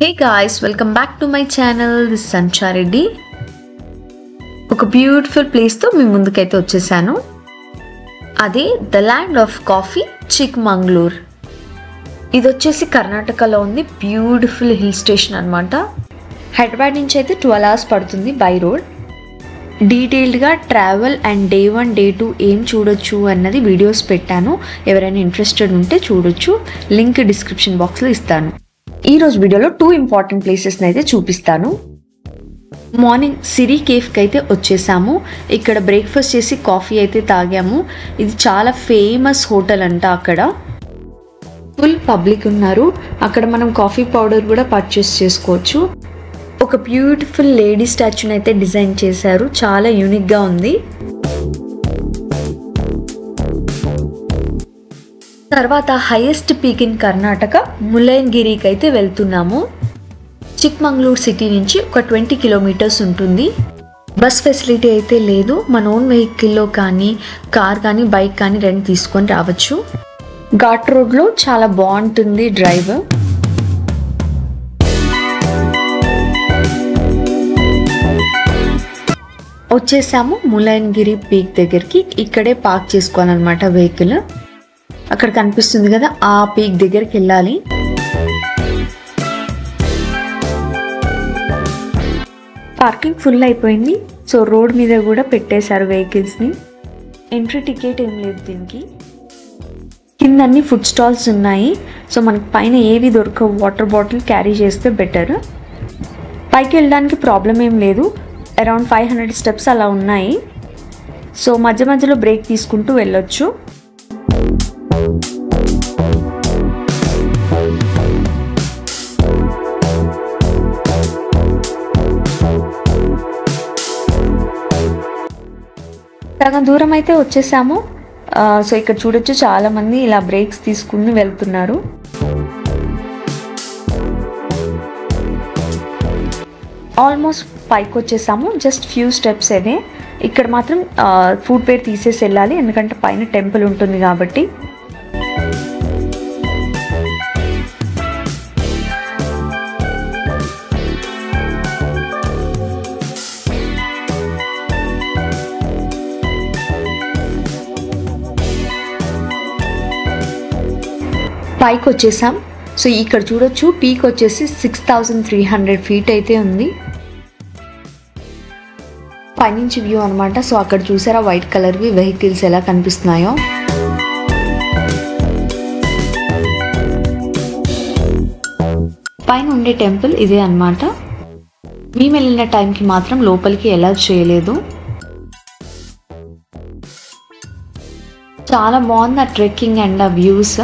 Hey guys, welcome back to my channel. This is Sancha Reddy. ఒక beautiful place తో మీ ముందుకైతే వచ్చేసాను. అదే the land of coffee, Chikmagalur. ఇది వచ్చేసి కర్ణాటకలో ఉంది. బ్యూటిఫుల్ హిల్ స్టేషన్ అన్నమాట. హైదరాబాద్ నుంచి అయితే 12 hours పడుతుంది బై రోడ్. డీటెయిల్డ్గా ట్రావెల్ అండ్ డే 1 డే 2 ఏం చూడొచ్చు అన్నది వీడియోస్ పెట్టాను. ఎవరైనా ఇంట్రెస్టెడ్ ఉంటే చూడొచ్చు. లింక్ డిస్క్రిప్షన్ బాక్స్లో ఇస్తాను. ఈరోజు వీడియోలో 2 ఇంపార్టెంట్ ప్లేసెస్ని అయితే చూపిస్తాను. మార్నింగ్ సిరి కేఫ్కి అయితే వచ్చేసాము. ఇక్కడ బ్రేక్ఫాస్ట్ చేసి కాఫీ అయితే తాగాము. ఇది చాలా ఫేమస్ హోటల్ అంట. అక్కడ ఫుల్ పబ్లిక్ ఉన్నారు. అక్కడ మనం కాఫీ పౌడర్ కూడా పర్చేస్ చేసుకోవచ్చు. ఒక బ్యూటిఫుల్ లేడీ స్టాచ్యూని అయితే డిజైన్ చేశారు. చాలా యూనిక్గా ఉంది. తర్వాత హైయెస్ట్ పీక్ ఇన్ కర్ణాటక ముల్లయనగిరికి అయితే వెళ్తున్నాము. చిక్మంగళూరు సిటీ నుంచి ఒక 20 kilometers ఉంటుంది. బస్ ఫెసిలిటీ అయితే లేదు. మన ఓన్ వెహికల్లో కానీ కార్ కానీ బైక్ కానీ రెంట్ తీసుకొని రావచ్చు. ఘాట్ రోడ్లో చాలా బాగుంటుంది డ్రైవ్. వచ్చేసాము ముల్లయనగిరి పీక్ దగ్గరికి. ఇక్కడే పార్క్ చేసుకోవాలన్నమాట వెహికల్. అక్కడ కనిపిస్తుంది కదా, ఆ పీక్ దగ్గరికి వెళ్ళాలి. పార్కింగ్ ఫుల్ అయిపోయింది. సో రోడ్ మీద కూడా పెట్టేశారు వెహికల్స్ని. ఎంట్రీ టికెట్ ఏం లేదు దీనికి. కింద అన్ని ఫుడ్ స్టాల్స్ ఉన్నాయి. సో మనకి పైన ఏవి దొరకవు. వాటర్ బాటిల్ క్యారీ చేస్తే బెటర్. పైకి వెళ్ళడానికి ప్రాబ్లం ఏం లేదు. అరౌండ్ 500 steps అలా ఉన్నాయి. సో మధ్య మధ్యలో బ్రేక్ తీసుకుంటూ వెళ్ళొచ్చు. సగం దూరం అయితే వచ్చేసాము. సో ఇక్కడ చూడొచ్చు చాలా మంది ఇలా బ్రేక్స్ తీసుకుని వెళ్తున్నారు. ఆల్మోస్ట్ పైకి వచ్చేసాము. జస్ట్ ఫ్యూ స్టెప్స్ అవే. ఇక్కడ మాత్రం ఫుడ్ వేర్ తీసేసి వెళ్ళాలి, ఎందుకంటే పైన టెంపుల్ ఉంటుంది కాబట్టి. పైకి వచ్చేసాం. సో ఇక్కడ చూడొచ్చు పీక్ వచ్చేసి 6300 feet అయితే ఉంది. పైనుంచి వ్యూ అనమాట. సో అక్కడ చూసారా వైట్ కలర్వి వెహికల్స్ ఎలా కనిపిస్తున్నాయో. పైన ఉండే టెంపుల్ ఇదే అనమాట. మేము వెళ్ళిన టైంకి మాత్రం లోపలికి ఎలా చేయలేదు. చాలా బాగుంది ఆ ట్రెక్కింగ్ అండ్ ఆ వ్యూస్.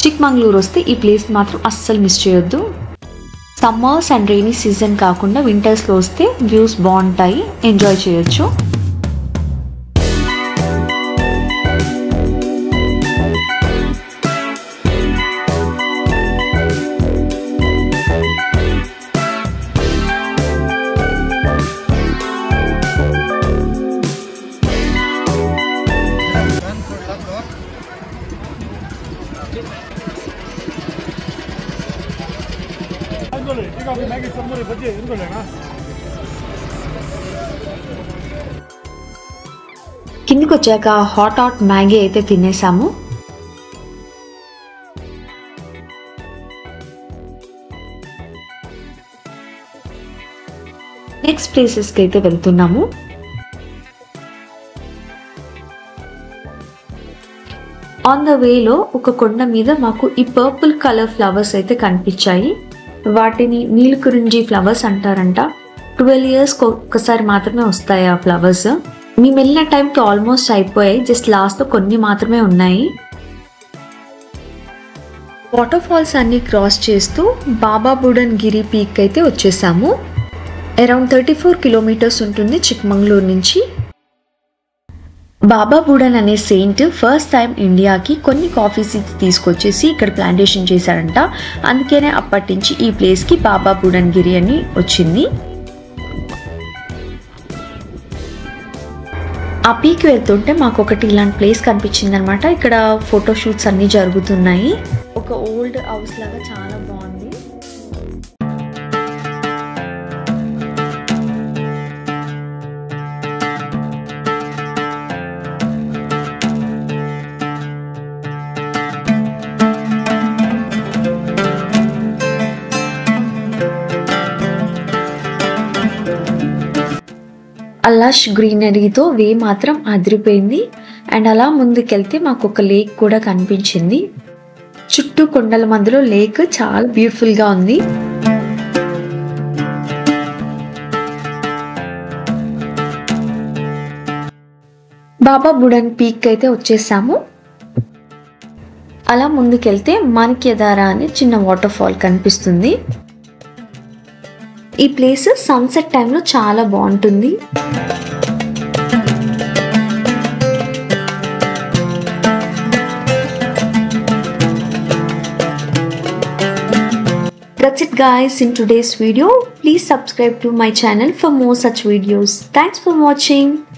చిక్మంగళూరు వస్తే ఈ ప్లేస్ మాత్రం అస్సలు మిస్ చేయొద్దు. సమ్మర్స్ అండ్ రెయినీ సీజన్ కాకుండా వింటర్స్లో వస్తే వ్యూస్ బాగుంటాయి, ఎంజాయ్ చేయొచ్చు. కిందికి వచ్చాక హాట్ మ్యాగీ అయితే తినేసాము. నెక్స్ట్ ప్లేసెస్కి అయితే వెళ్తున్నాము. ఆన్ ద వేలో ఒక కొండ మీద మాకు ఈ పర్పుల్ కలర్ ఫ్లవర్స్ అయితే కనిపించాయి. వాటిని నీలకురింజి ఫ్లవర్స్ అంటారంట. 12 years ఒక్కసారి మాత్రమే వస్తాయి ఆ ఫ్లవర్స్. మేము వెళ్ళిన టైంకి ఆల్మోస్ట్ అయిపోయాయి. జస్ట్ లాస్ట్లో కొన్ని మాత్రమే ఉన్నాయి. వాటర్ ఫాల్స్ అన్ని క్రాస్ చేస్తూ బాబా బుడన్గిరి పీక్ అయితే వచ్చేసాము. అరౌండ్ 34 kilometers ఉంటుంది చిక్మంగళూరు నుంచి. బాబా బుడన్ అనే సెయింట్ ఫస్ట్ టైం ఇండియాకి కొన్ని కాఫీ సీడ్స్ తీసుకొచ్చేసి ఇక్కడ ప్లాంటేషన్ చేశారంట. అందుకనే అప్పటి నుంచి ఈ ప్లేస్కి బాబా బుడన్గిరి అని వచ్చింది. ఆ పీక్ వెళ్తుంటే మాకు ఒకటి ఇలాంటి ప్లేస్ కనిపించింది అనమాట. ఇక్కడ ఫోటోషూట్స్ అన్నీ జరుగుతున్నాయి. ఒక ఓల్డ్ హౌస్ లాగా చాలా బాగుంది. లష్ గ్రీనరీతో వే మాత్రం అదిరిపోయింది. అండ్ అలా ముందుకెళ్తే మాకు ఒక లేక్ కూడా కనిపించింది. చుట్టూ కొండల మధ్యలో లేక్ చాలా బ్యూటిఫుల్గా ఉంది. బాబా బుడన్ పీక్ అయితే వచ్చేసాము. అలా ముందుకెళ్తే మాణిక్యధార అనే చిన్న వాటర్ ఫాల్ కనిపిస్తుంది. ఈ ప్లేస్ సన్సెట్ టైంలో చాలా బాగుంటుంది. That's it guys in today's video. Please subscribe to my channel for more such videos. Thanks for watching.